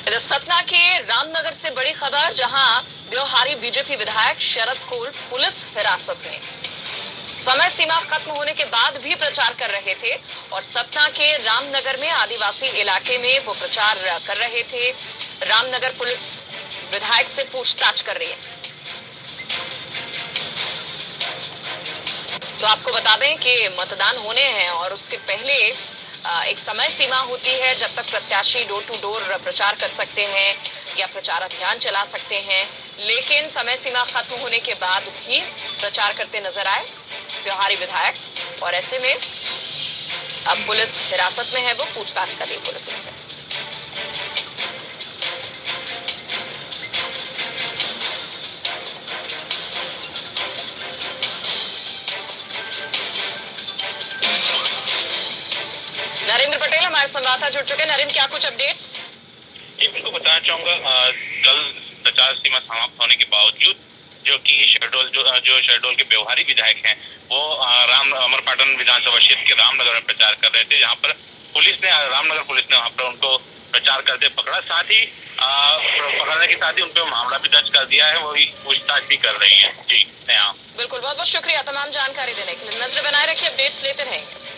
इधर सतना के रामनगर से बड़ी खबर, जहां व्यवहारी बीजेपी विधायक शरद कोल पुलिस हिरासत में। समय सीमा खत्म होने के बाद भी प्रचार कर रहे थे और सतना के रामनगर में आदिवासी इलाके में वो प्रचार कर रहे थे। रामनगर पुलिस विधायक से पूछताछ कर रही है। तो आपको बता दें कि मतदान होने हैं और उसके पहले एक समय सीमा होती है जब तक प्रत्याशी डोर टू डोर प्रचार कर सकते हैं या प्रचार अभियान चला सकते हैं, लेकिन समय सीमा खत्म होने के बाद भी प्रचार करते नजर आए व्यवहारी विधायक। और ऐसे में अब पुलिस हिरासत में है, वो पूछताछ कर रही है पुलिस उनसे। नरेंद्र पटेल हमारे संवाददाता जुड़ चुके हैं। नरेंद्र, क्या कुछ अपडेट्स? जी बिल्कुल बताना चाहूंगा। कल प्रचार सीमा समाप्त होने के बावजूद जो कि शहडोल के व्यवहारी विधायक हैं वो अमरपाटन विधानसभा क्षेत्र के रामनगर में प्रचार कर रहे थे, जहां पर रामनगर पुलिस ने वहां पर उनको प्रचार करते पकड़ा। साथ ही पकड़ने के साथ ही उन पर मामला भी दर्ज कर दिया है, वही पूछताछ भी कर रही है। जी बिल्कुल, बहुत बहुत शुक्रिया तमाम जानकारी देने के लिए। नजर बनाए रखिए, अपडेट्स लेते रहेंगे।